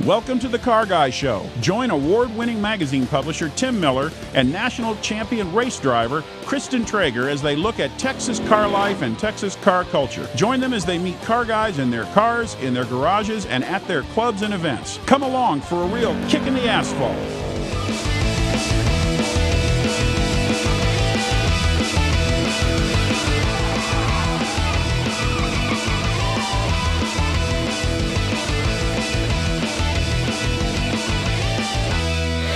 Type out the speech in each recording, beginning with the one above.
Welcome to the Car Guy Show. Join award-winning magazine publisher Tim Miller and national champion race driver Kristen Traeger as they look at Texas car life and Texas car culture. Join them as they meet car guys in their cars, in their garages, and at their clubs and events. Come along for a real kick in the asphalt.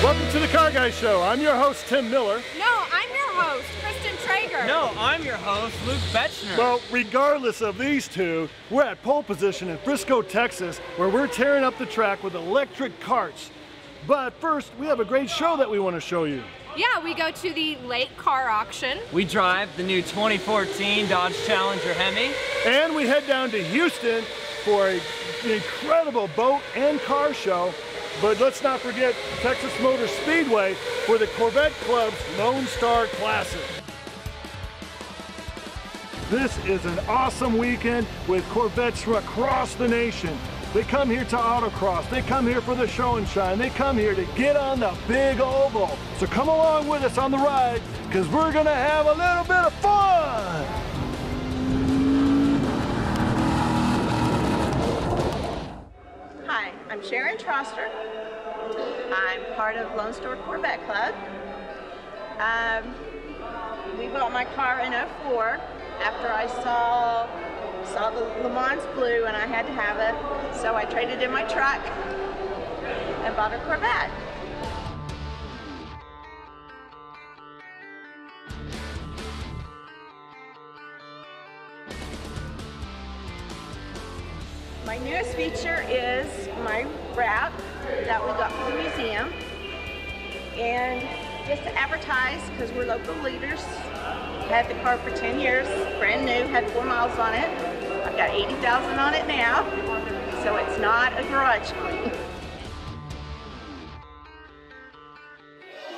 Welcome to the Car Guy Show. I'm your host, Tim Miller. No, I'm your host, Kristin Traeger. No, I'm your host, Luke Gigioltti. Well, regardless of these two, we're at pole position in Frisco, Texas, where we're tearing up the track with electric carts. But first, we have a great show that we want to show you. Yeah, we go to the Leake Car Auction. We drive the new 2014 Dodge Challenger Hemi. And we head down to Houston for an incredible boat and car show. But let's not forget Texas Motor Speedway for the Corvette Club's Lone Star Classic. This is an awesome weekend with Corvettes from across the nation. They come here to autocross, they come here for the show and shine, they come here to get on the big oval. So come along with us on the ride, because we're gonna have a little bit of fun. Hi, I'm Sharon Troster. I'm part of Lone Star Corvette Club. We bought my car in '04 after I saw the Le Mans Blue and I had to have it. So I traded in my truck and bought a Corvette. My newest feature is my wrap that we got from the museum. And just to advertise, because we're local leaders, had the car for 10 years, brand new, had 4 miles on it. I've got 80,000 on it now, so it's not a garage queen.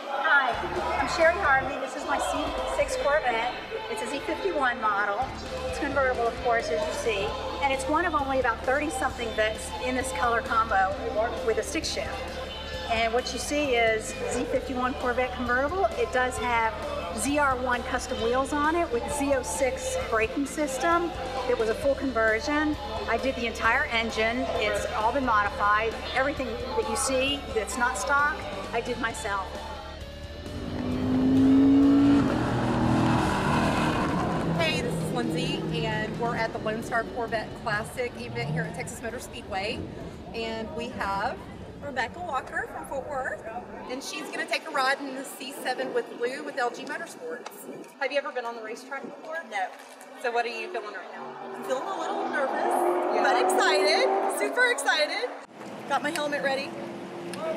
Hi, I'm Sherry Harvey. This is my C6 Corvette. It's a Z51 model. It's convertible, of course, as you see. And it's one of only about 30-something that's in this color combo with a stick shift. And what you see is Z51 Corvette convertible. It does have ZR1 custom wheels on it with Z06 braking system. It was a full conversion. I did the entire engine. It's all been modified. Everything that you see that's not stock, I did myself. Hey, this is Lindsay, and we're at the Lone Star Corvette Classic event here at Texas Motor Speedway. And we have Rebecca Walker from Fort Worth, and she's going to take a ride in the C7 with Lou with LG Motorsports. Have you ever been on the racetrack before? No. So what are you feeling right now? I'm feeling a little nervous, but excited, super excited. Got my helmet ready,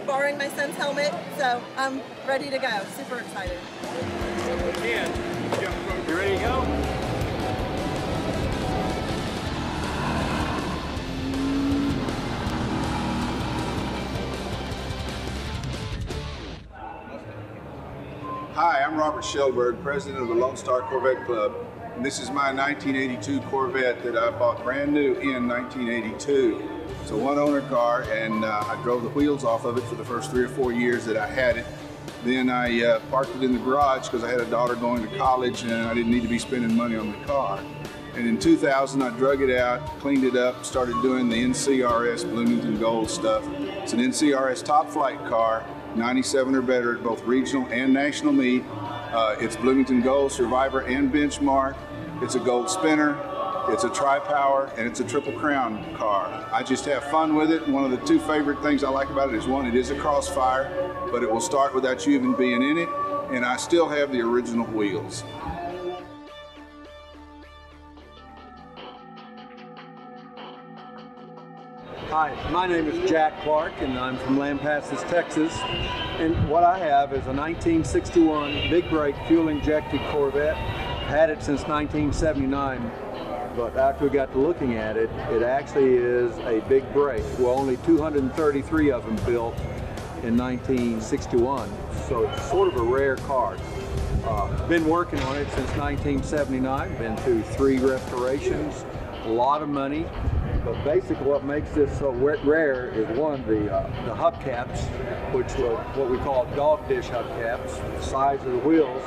borrowing my son's helmet, so I'm ready to go, super excited. You ready to go? Hi, I'm Robert Shellberg, president of the Lone Star Corvette Club, and this is my 1982 Corvette that I bought brand new in 1982. It's a one-owner car, and I drove the wheels off of it for the first 3 or 4 years that I had it. Then I parked it in the garage because I had a daughter going to college and I didn't need to be spending money on the car. And in 2000, I drug it out, cleaned it up, started doing the NCRS Bloomington Gold stuff. It's an NCRS top flight car. 97 or better at both regional and national meet. It's Bloomington Gold, Survivor, and Benchmark. It's a gold spinner, it's a tri-power, and it's a triple crown car. I just have fun with it. One of the 2 favorite things I like about it is, one, it is a crossfire, but it will start without you even being in it, and I still have the original wheels. Hi, my name is Jack Clark and I'm from Lampasas, Texas. And what I have is a 1961 big brake fuel injected Corvette. Had it since 1979, but after we got to looking at it, it actually is a big brake. Well, only 233 of them built in 1961, so it's sort of a rare car. Been working on it since 1979, been through 3 restorations, a lot of money. But basically what makes this so rare is one, the hubcaps, which were what we call dog dish hubcaps, the size of the wheels,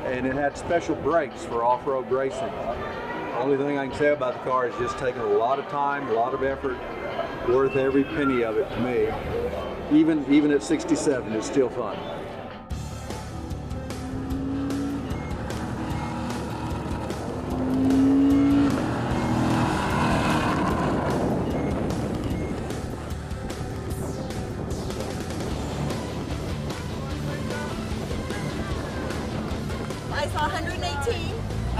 and it had special brakes for off-road racing. Only thing I can say about the car is just taking a lot of time, a lot of effort, worth every penny of it to me. Even at 67, it's still fun. I saw 118.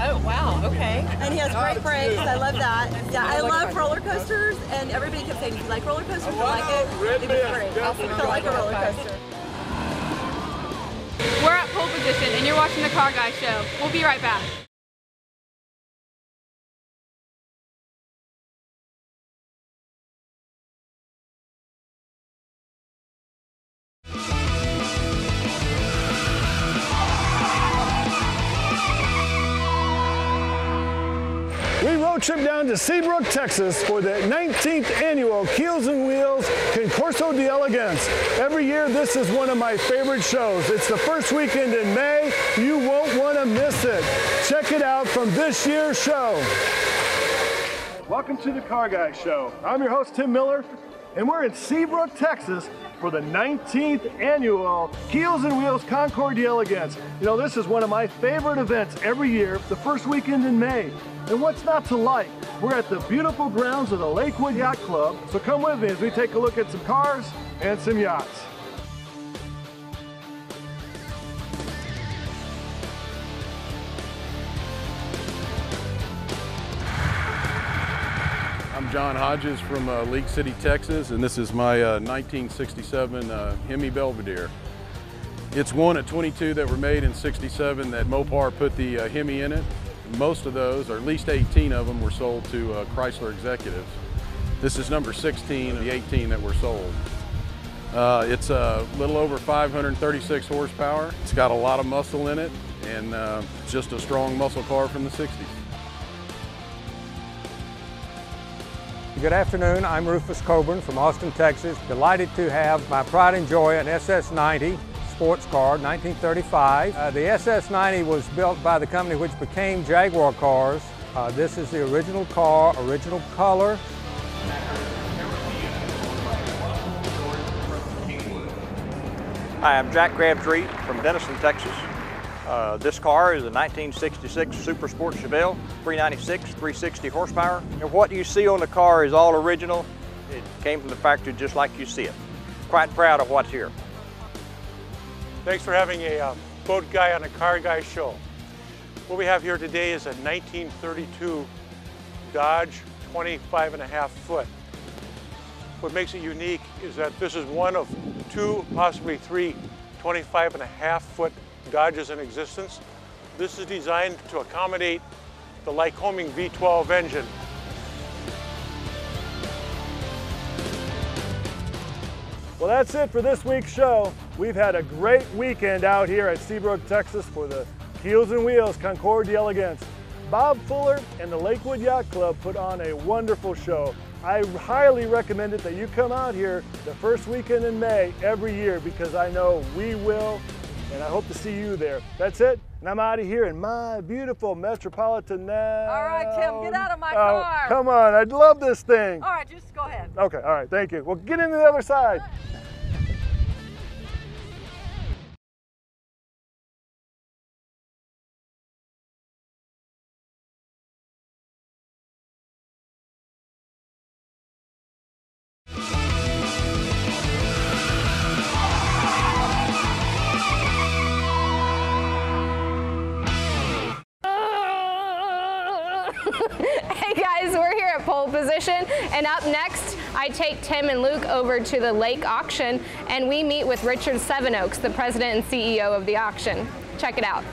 Oh, wow, okay. And he has great brakes. I love that. Yeah, I love roller coasters, and everybody kept saying, if you like roller coasters, you'll like it. It'd be great. I feel like a roller coaster. We're at pole position and you're watching the Car Guy Show. We'll be right back. We road trip down to Seabrook, Texas for the 19th Annual Keels and Wheels Concord D Elegance. Every year this is one of my favorite shows. It's the first weekend in May. You won't want to miss it. Check it out from this year's show. Welcome to the Car Guy Show. I'm your host, Tim Miller, and we're in Seabrook, Texas for the 19th Annual Keels and Wheels Concord D Elegance. You know, this is one of my favorite events every year, the first weekend in May. And what's not to like? We're at the beautiful grounds of the Lakewood Yacht Club, so come with me as we take a look at some cars and some yachts. I'm John Hodges from Leake City, Texas, and this is my 1967 Hemi Belvedere. It's one of 22 that were made in '67 that Mopar put the Hemi in it. Most of those, or at least 18 of them, were sold to Chrysler executives. This is number 16 of the 18 that were sold. It's a little over 536 horsepower. It's got a lot of muscle in it, and just a strong muscle car from the 60s. Good afternoon, I'm Rufus Coburn from Austin, Texas. Delighted to have my pride and joy, an SS90 sports car, 1935. The SS90 was built by the company which became Jaguar Cars. This is the original car, original color. Hi, I'm Jack Crabtree from Denison, Texas. This car is a 1966 Super Sport Chevelle, 396, 360 horsepower. And what you see on the car is all original. It came from the factory just like you see it. Quite proud of what's here. Thanks for having a boat guy on a Car Guy show. What we have here today is a 1932 Dodge 25.5 foot. What makes it unique is that this is one of two, possibly three 25.5 foot Dodges in existence. This is designed to accommodate the Lycoming V12 engine. Well, that's it for this week's show. We've had a great weekend out here at Seabrook, Texas for the Keels and Wheels Concord D Elegance. Bob Fuller and the Lakewood Yacht Club put on a wonderful show. I highly recommend it that you come out here the first weekend in May every year, because I know we will, and I hope to see you there. That's it, and I'm out of here in my beautiful Metropolitan now. All right, Tim, get out of my car. Come on, I love this thing. All right, just go ahead. Okay, all right, thank you. Well, get into the other side. Hey guys, we're here at pole position, and up next I take Tim and Luke over to the Leake Auction and we meet with Richard Sevenoaks, the president and CEO of the auction. Check it out.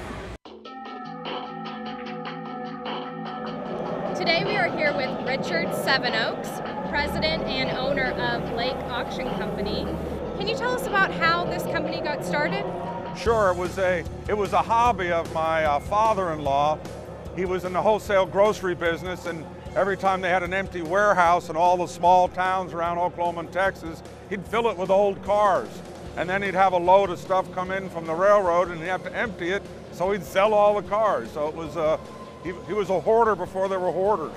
Today we are here with Richard Sevenoaks, president and owner of Leake Auction Company. Can you tell us about how this company got started? Sure, it was a hobby of my father-in-law. He was in the wholesale grocery business, and every time they had an empty warehouse in all the small towns around Oklahoma and Texas, he'd fill it with old cars. And then he'd have a load of stuff come in from the railroad and he'd have to empty it, so he'd sell all the cars. So it was, he was a hoarder before there were hoarders.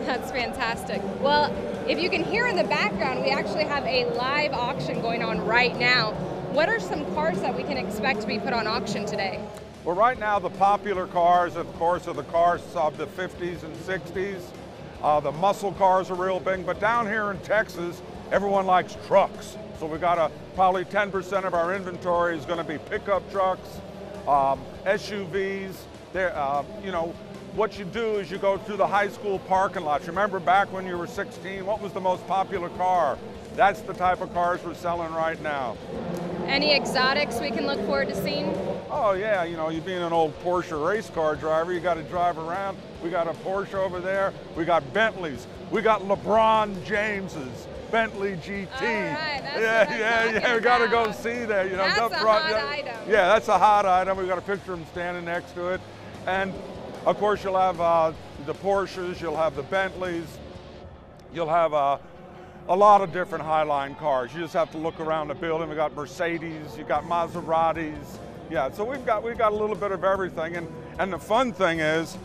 That's fantastic. Well, if you can hear in the background, we actually have a live auction going on right now. What are some cars that we can expect to be put on auction today? Well, right now the popular cars, of course, are the cars of the 50s and 60s. The muscle cars are real big, but down here in Texas, everyone likes trucks. So we got probably 10% of our inventory is going to be pickup trucks, SUVs. You know, what you do is you go through the high school parking lots. Remember back when you were 16, what was the most popular car? That's the type of cars we're selling right now. Any exotics we can look forward to seeing? Oh yeah, you know, you being an old Porsche race car driver, you got to drive around. We got a Porsche over there. We got Bentleys. We got LeBron James's Bentley GT. All right, that's yeah. We got to go see that. You know, that's up a front. hot item. Yeah, that's a hot item. We got a picture of him standing next to it, and of course you'll have the Porsches. You'll have the Bentleys. You'll have a lot of different Highline cars. You just have to look around the building. We got Mercedes. You got Maseratis. Yeah, so we've got a little bit of everything, and the fun thing is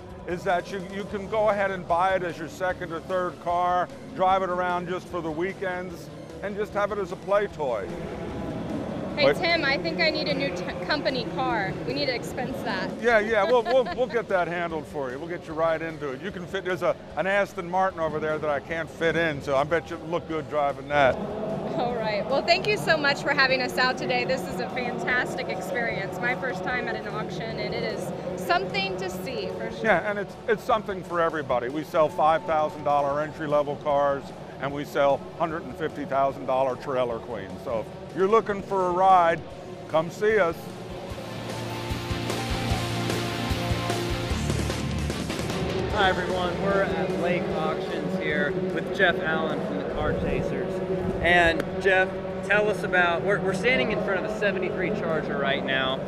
that you can go ahead and buy it as your second or third car, drive it around just for the weekends, and just have it as a play toy. Hey Tim, I think I need a new company car. We need to expense that. Yeah, we'll get that handled for you. We'll get you right into it. You can fit. There's an Aston Martin over there that I can't fit in, so I bet you look good driving that. All right. Well, thank you so much for having us out today. This is a fantastic experience. My first time at an auction, and it is something to see for sure. Yeah, and it's something for everybody. We sell $5,000 entry-level cars, and we sell $150,000 trailer queens. So if you're looking for a ride, come see us. Hi everyone, we're at Leake Auctions here with Jeff Allen from the Car Chasers. And Jeff, tell us about, we're standing in front of the 73 Charger right now,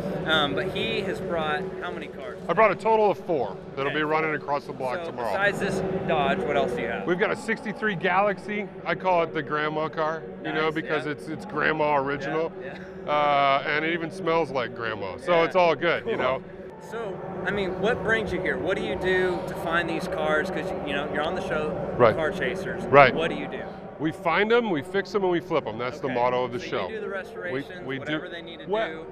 but he has brought how many cars? I brought a total of 4 that'll be running across the block tomorrow. Besides this Dodge, what else do you have? We've got a 63 Galaxy. I call it the grandma car, you know, because it's grandma original. And it even smells like grandma, so it's all good, you know. So, I mean, what brings you here? What do you do to find these cars? Because, you know, you're on the show, Car Chasers. Right. What do you do? We find them, we fix them, and we flip them. That's the motto of the show. You do the restorations, we whatever do, they need to do.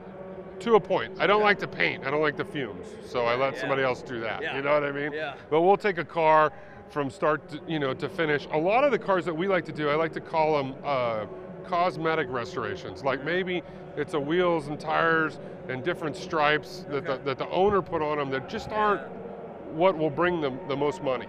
To a point. I don't like to paint. I don't like the fumes. So I let somebody else do that. You know what I mean? Yeah. But we'll take a car from start to, to finish. A lot of the cars that we like to do, I like to call them cosmetic restorations. Like maybe it's a wheels and tires and different stripes that the owner put on them that just aren't what will bring them the most money,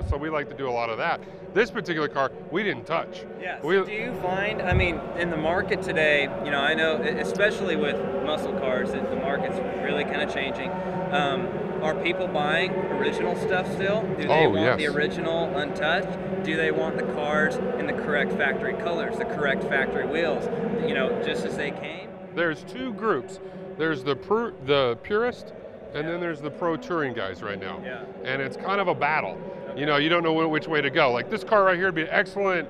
so we like to do a lot of that. This particular car, we didn't touch. Yeah, so do you find, I mean, in the market today, I know, especially with muscle cars, that the market's really kind of changing. Are people buying original stuff still? Do they want the original untouched? Do they want the cars in the correct factory colors, the correct factory wheels, just as they came? There's 2 groups. There's the purist, and then there's the pro touring guys right now. Yeah. And it's kind of a battle. You don't know which way to go. Like this car right here would be an excellent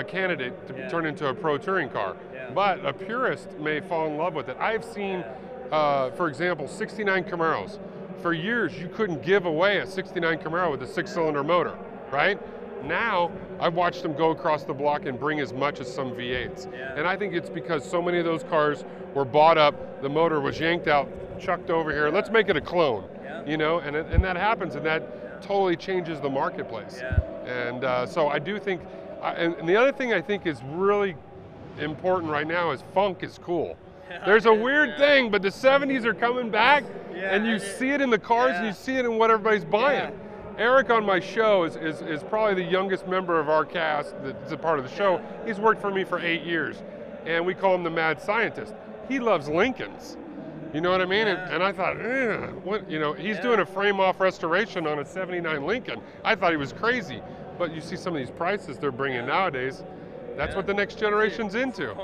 candidate to turn into a pro touring car. Yeah. But a purist may fall in love with it. I've seen, for example, 69 Camaros. For years, you couldn't give away a 69 Camaro with a 6-cylinder motor, right? Now, I've watched them go across the block and bring as much as some V8s. Yeah. And I think it's because so many of those cars were bought up, the motor was yanked out, chucked over here, let's make it a clone, and that happens, and that totally changes the marketplace. And so I do think, and the other thing I think is really important right now is funk is cool. There's a weird thing, but the 70s are coming back, and you see it in the cars, and you see it in what everybody's buying. Eric on my show is probably the youngest member of our cast that's a part of the show. He's worked for me for 8 years, and we call him the mad scientist. He loves Lincolns. You know what I mean? And I thought, he's doing a frame-off restoration on a 79 Lincoln. I thought he was crazy. But you see some of these prices they're bringing nowadays, That's what the next generation's into,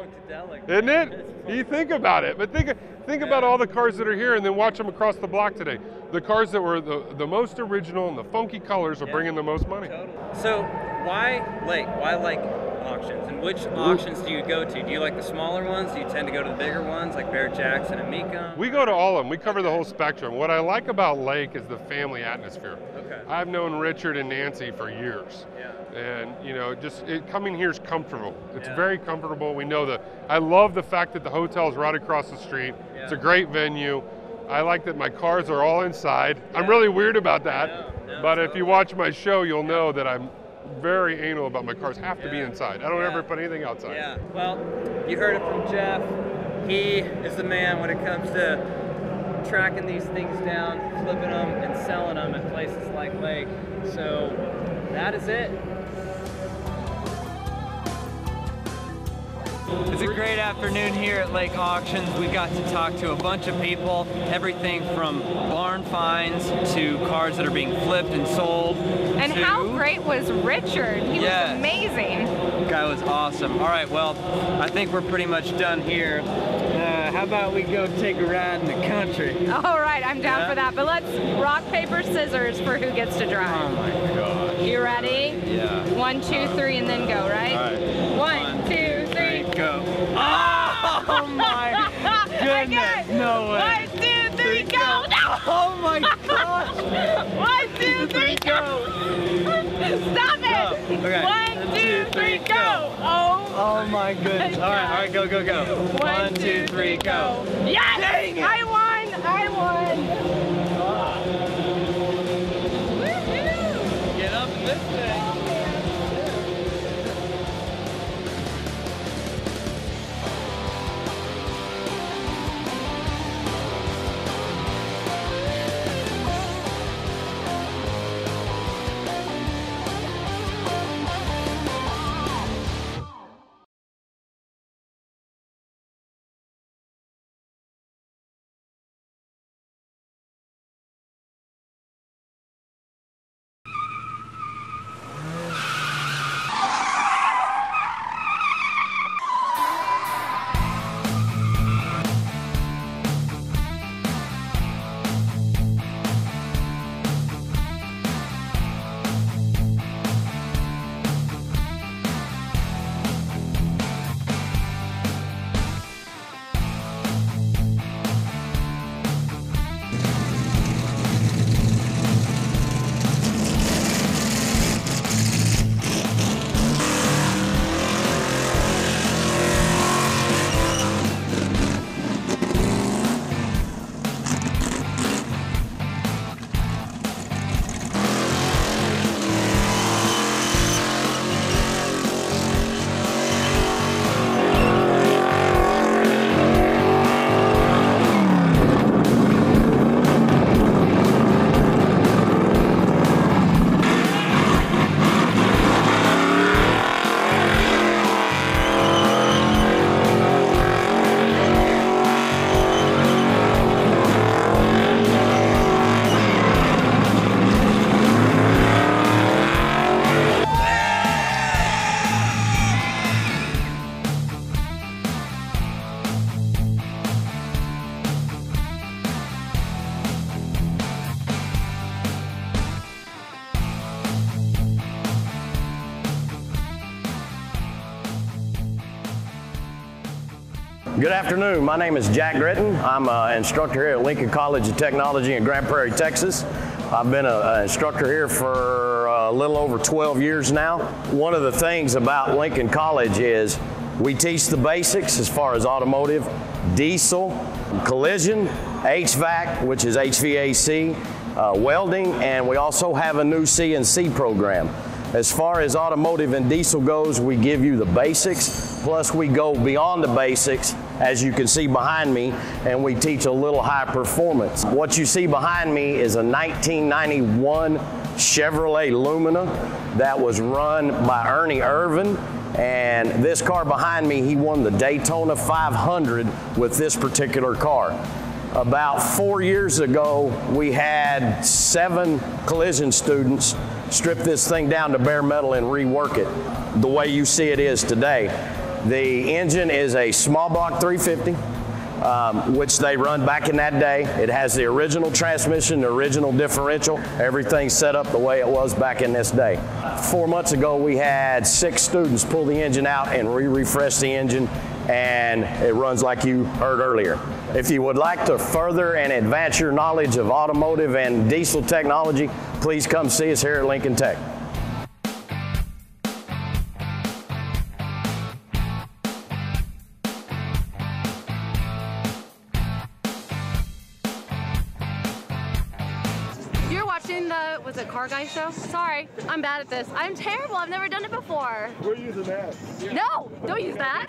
isn't it? You think about it, but think about all the cars that are here, and then watch them across the block today. The cars that were the most original and the funky colors are bringing the most money. So why Lake? Why Lake Auctions? And which auctions do you go to? Do you like the smaller ones? Do you tend to go to the bigger ones like Barrett Jackson and Mecum? We go to all of them. We cover the whole spectrum. What I like about Lake is the family atmosphere. Okay. I've known Richard and Nancy for years. Yeah. And you know, coming here is comfortable. It's very comfortable. We know that. I love the fact that the hotel's right across the street. Yeah. It's a great venue. I like that my cars are all inside. I'm really weird about that. But if you watch my show, you'll know that I'm very anal about my cars have to be inside. I don't ever put anything outside. Yeah, well, you heard it from Jeff. He is the man when it comes to tracking these things down, flipping them, and selling them at places like Lake. So that is it. It's a great afternoon here at Lake Auctions. We got to talk to a bunch of people, everything from barn finds to cars that are being flipped and sold. And how great was Richard? He was amazing. The guy was awesome. All right, well, I think we're pretty much done here. How about we go take a ride in the country? All right, I'm down for that. But let's rock, paper, scissors for who gets to drive. Oh my gosh. You ready? Yeah. 1, 2, 3, and then go, right? All right. 1, 2, 3. Go. Oh my goodness. No way. 1, 2, 3, go. No. Oh my gosh. 1, 2, 3, go. Stop it. Okay. 1, 2, 3, go. Oh my goodness. All right, go, go, go. 1, 2, 3, go. Yes! Dang it. I won! I won! Get up in this thing. Good afternoon. My name is Jack Gritton. I'm an instructor here at Lincoln College of Technology in Grand Prairie, Texas. I've been an instructor here for a little over 12 years now. One of the things about Lincoln College is we teach the basics as far as automotive, diesel, collision, HVAC, which is HVAC, welding, and we also have a new CNC program. As far as automotive and diesel goes, we give you the basics, plus we go beyond the basics, as you can see behind me, and we teach a little high performance. What you see behind me is a 1991 Chevrolet Lumina that was run by Ernie Irvin, and this car behind me, he won the Daytona 500 with this particular car. About 4 years ago, we had 7 collision students strip this thing down to bare metal and rework it the way you see it is today. The engine is a small block 350. Which they run back in that day. It has the original transmission, the original differential, everything's set up the way it was back in this day. 4 months ago, we had 6 students pull the engine out and refresh the engine, and it runs like you heard earlier. If you would like to further and advance your knowledge of automotive and diesel technology, please come see us here at Lincoln Tech. Was it Car Guy Show? Sorry, I'm bad at this. I'm terrible. I've never done it before. We're using that. No, don't use that.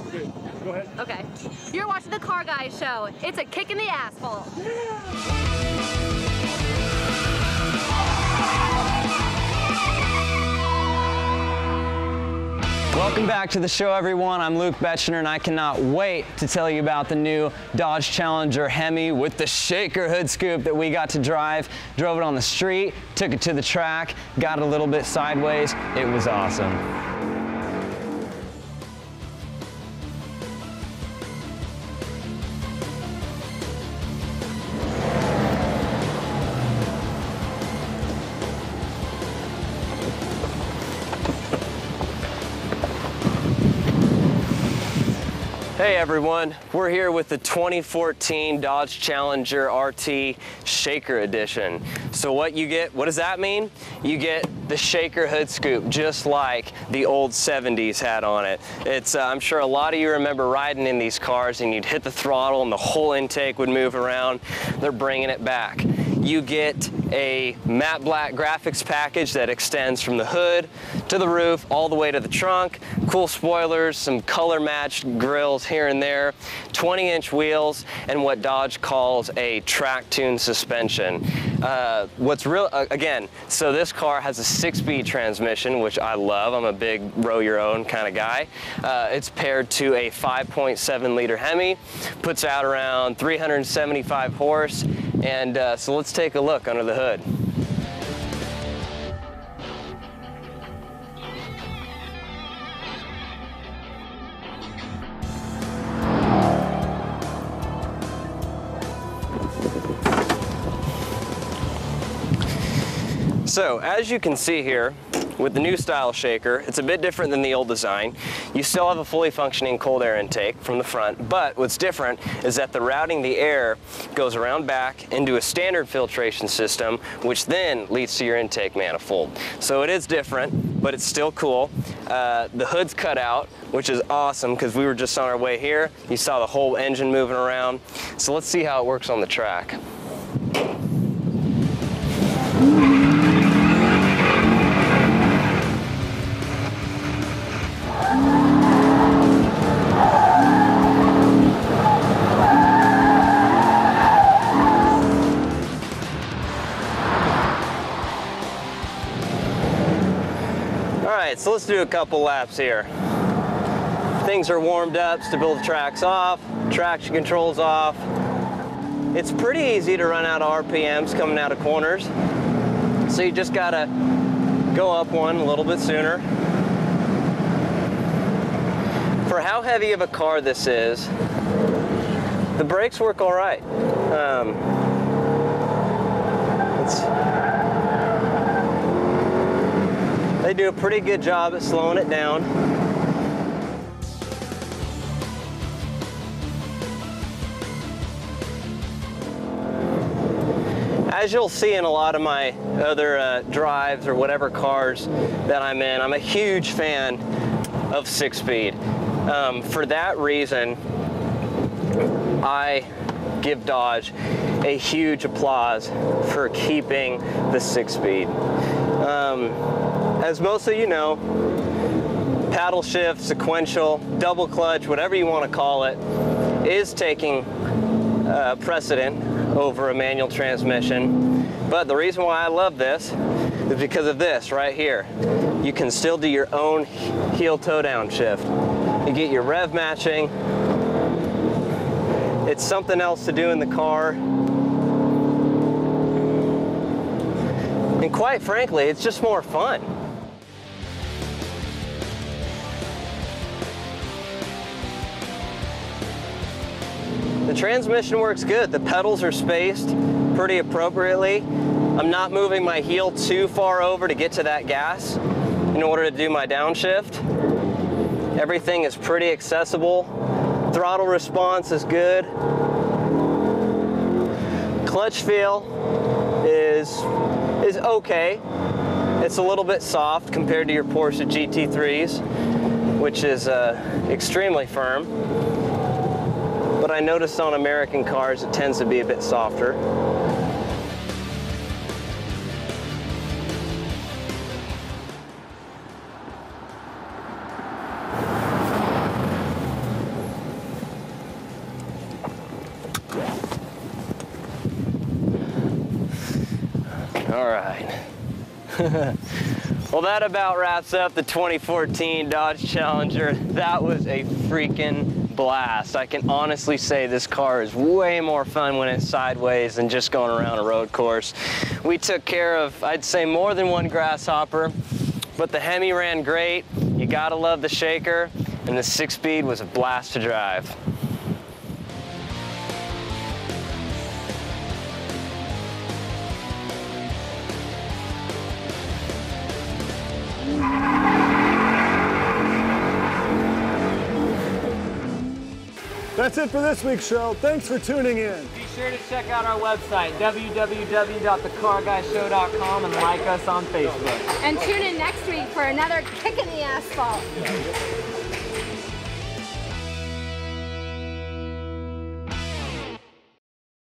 Okay, go ahead. Okay. You're watching the Car Guy Show. It's a kick in the asphalt. Welcome back to the show, everyone. I'm Luke Betchner, and I cannot wait to tell you about the new Dodge Challenger Hemi with the shaker hood scoop that we got to drive. Drove it on the street, took it to the track, got it a little bit sideways. It was awesome. Hey everyone, we're here with the 2014 Dodge Challenger RT Shaker Edition. So what you get, what does that mean? You get the shaker hood scoop, just like the old 70s had on it. It's, I'm sure a lot of you remember riding in these cars and you'd hit the throttle and the whole intake would move around. They're bringing it back. You get a matte black graphics package that extends from the hood to the roof all the way to the trunk. Cool spoilers, some color matched grills here and there, 20-inch wheels, and what Dodge calls a track tune suspension. What's real, again, so this car has a 6-speed transmission, which I love. I'm a big row your own kind of guy. It's paired to a 5.7 liter Hemi, puts out around 375 horse, and so let's take a look under the hood. So as you can see here, with the new style shaker, it's a bit different than the old design. You still have a fully functioning cold air intake from the front, but what's different is that the routing the air goes around back into a standard filtration system, which then leads to your intake manifold. So it is different, but it's still cool. The hood's cut out, which is awesome because we were just on our way here. You saw the whole engine moving around. So let's see how it works on the track. So let's do a couple laps here. Things are warmed up, stability track's off, traction control's off. It's pretty easy to run out of RPMs coming out of corners. So you just gotta go up one a little bit sooner. For how heavy of a car this is, the brakes work all right. They do a pretty good job at slowing it down. As you'll see in a lot of my other drives or whatever cars that I'm in, I'm a huge fan of 6-speed. For that reason, I give Dodge a huge applause for keeping the 6-speed. As most of you know, paddle shift, sequential, double clutch, whatever you want to call it, is taking precedent over a manual transmission. But the reason why I love this is because of this right here. You can still do your own heel toe down shift. You get your rev matching. It's something else to do in the car. And quite frankly, it's just more fun. The transmission works good. The pedals are spaced pretty appropriately. I'm not moving my heel too far over to get to that gas in order to do my downshift. Everything is pretty accessible. Throttle response is good. Clutch feel is okay. It's a little bit soft compared to your Porsche GT3s, which is extremely firm. But I noticed on American cars it tends to be a bit softer. All right. Well, that about wraps up the 2014 Dodge Challenger. That was a freaking blast. I can honestly say this car is way more fun when it's sideways than just going around a road course. We took care of, I'd say, more than one grasshopper, but the Hemi ran great. You gotta love the shaker, and the 6-speed was a blast to drive. That's it for this week's show. Thanks for tuning in. Be sure to check out our website, www.thecarguyshow.com, and like us on Facebook. And tune in next week for another kick in the asphalt.